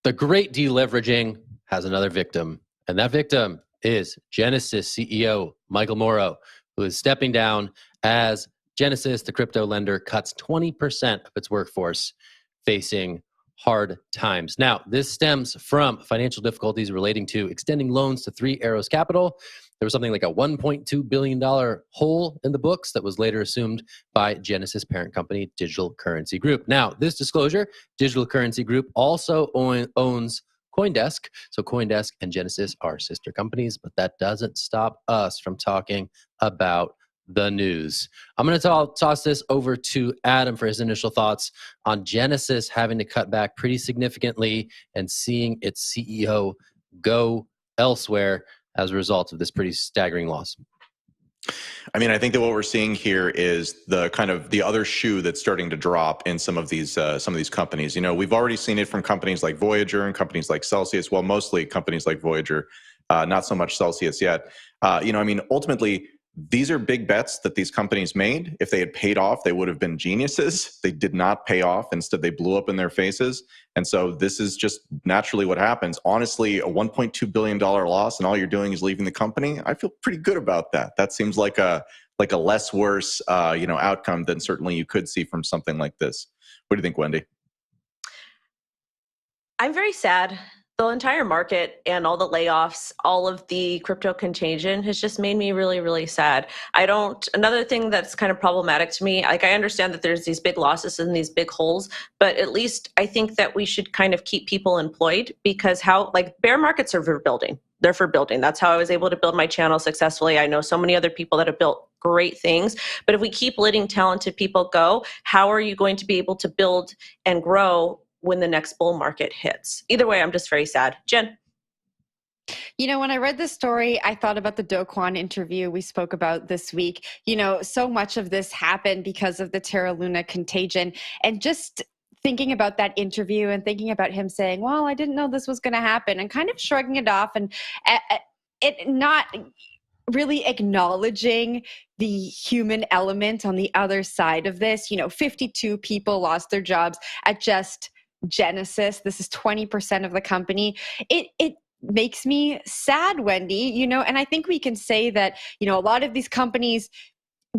The great deleveraging has another victim, and that victim is Genesis CEO Michael Moro, who is stepping down as Genesis, the crypto lender, cuts 20% of its workforce, facing hard times. Now, this stems from financial difficulties relating to extending loans to Three Arrows Capital. There was something like a $1.2 billion hole in the books that was later assumed by Genesis parent company, Digital Currency Group. Now, this disclosure, Digital Currency Group also owns CoinDesk. So CoinDesk and Genesis are sister companies, but that doesn't stop us from talking about the news. I'm going to toss this over to Adam for his initial thoughts on Genesis having to cut back pretty significantly and seeing its CEO go elsewhere as a result of this pretty staggering loss. I mean, I think that what we're seeing here is the kind of the other shoe that's starting to drop in some of these companies. You know, we've already seen it from companies like Voyager and companies like Celsius. Well, mostly companies like Voyager, not so much Celsius yet. I mean, ultimately, these are big bets that these companies made. If they had paid off, they would have been geniuses. They did not pay off. Instead, they blew up in their faces. And so this is just naturally what happens. Honestly, a $1.2 billion loss and all you're doing is leaving the company, I feel pretty good about that. That seems like a less worse outcome than certainly you could see from something like this. What do you think, Wendy? I'm very sad. The entire market and all the layoffs, all of the crypto contagion has just made me really, really sad. Another thing that's kind of problematic to me, like I understand that there's these big losses and these big holes, but at least I think that we should kind of keep people employed because bear markets are for building. They're for building. That's how I was able to build my channel successfully. I know so many other people that have built great things, but if we keep letting talented people go, how are you going to be able to build and grow when the next bull market hits? Either way, I'm just very sad. Jen? You know, when I read this story, I thought about the Do Kwon interview we spoke about this week. You know, so much of this happened because of the Terra Luna contagion. And just thinking about that interview and thinking about him saying, well, I didn't know this was going to happen, and kind of shrugging it off and it not really acknowledging the human element on the other side of this. 52 people lost their jobs at just Genesis. This is 20% of the company. It makes me sad, Wendy, and I think we can say that, a lot of these companies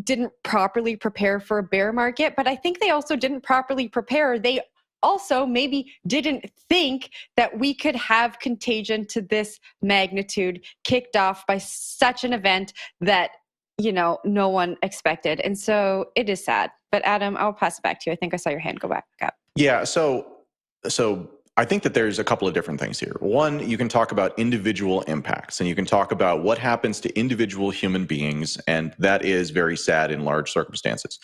didn't properly prepare for a bear market, but I think they also didn't properly prepare. They also maybe didn't think that we could have contagion to this magnitude kicked off by such an event that, no one expected. And so it is sad. But Adam, I'll pass it back to you. I think I saw your hand go back up. Yeah, so I think that there's a couple of different things here. One, you can talk about individual impacts, and you can talk about what happens to individual human beings, and that is very sad in large circumstances.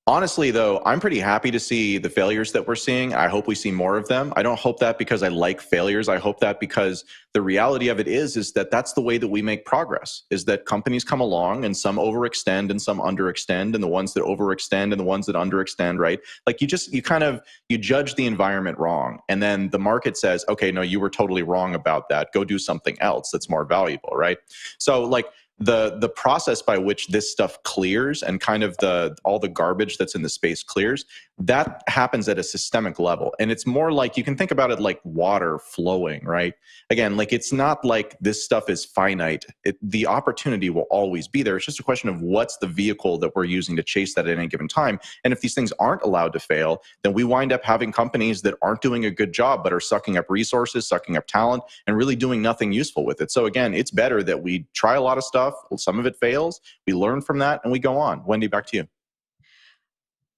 Honestly, though, I'm pretty happy to see the failures that we're seeing. I hope we see more of them. I don't hope that because I like failures. I hope that because the reality of it is that that's the way that we make progress, is that companies come along and some overextend and some underextend, and the ones that overextend and the ones that underextend, right? Like you judge the environment wrong. And then the market says, okay, no, you were totally wrong about that. Go do something else that's more valuable, right? So like, the process by which this stuff clears and kind of all the garbage that's in the space clears, that happens at a systemic level. And it's more like, you can think about it like water flowing, right? Again, like it's not like this stuff is finite. The opportunity will always be there. It's just a question of what's the vehicle that we're using to chase that at any given time. And if these things aren't allowed to fail, then we wind up having companies that aren't doing a good job, but are sucking up resources, sucking up talent, and really doing nothing useful with it. So again, it's better that we try a lot of stuff. Some of it fails. We learn from that and we go on. Wendy, back to you.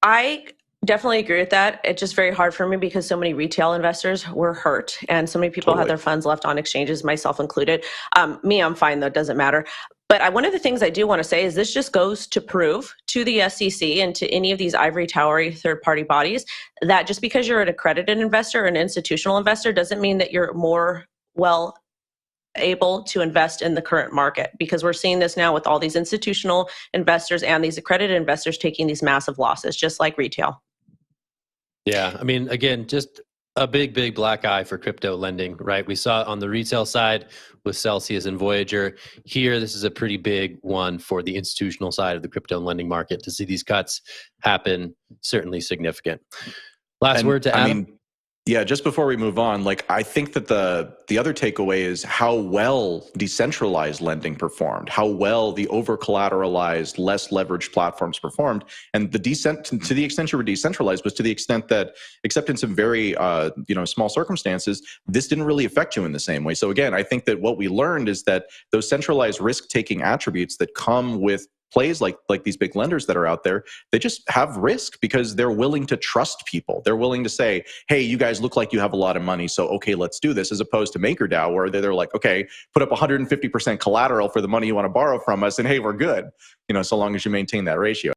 I definitely agree with that. It's just very hard for me because so many retail investors were hurt and so many people had their funds left on exchanges, myself included. Me, I'm fine though, it doesn't matter. But one of the things I do want to say is this just goes to prove to the SEC and to any of these ivory towery third-party bodies that just because you're an accredited investor or an institutional investor doesn't mean that you're more able to invest in the current market, because we're seeing this now with all these institutional investors and these accredited investors taking these massive losses, just like retail. Yeah, I mean, again, just a big black eye for crypto lending, right? We saw it on the retail side with Celsius and Voyager. Here, this is a pretty big one for the institutional side of the crypto lending market. To see these cuts happen, certainly significant. Last word to Adam. Yeah, just before we move on, like I think that the other takeaway is how well decentralized lending performed, how well the over collateralized, less leveraged platforms performed, and the to the extent you were decentralized was to the extent that, except in some very small circumstances, this didn't really affect you in the same way. So again, I think that what we learned is that those centralized risk taking attributes that come with plays like these big lenders that are out there, they just have risk because they're willing to trust people. They're willing to say, hey, you guys look like you have a lot of money, so okay, let's do this, as opposed to MakerDAO, where they're like, okay, put up 150% collateral for the money you want to borrow from us, and hey, we're good, so long as you maintain that ratio.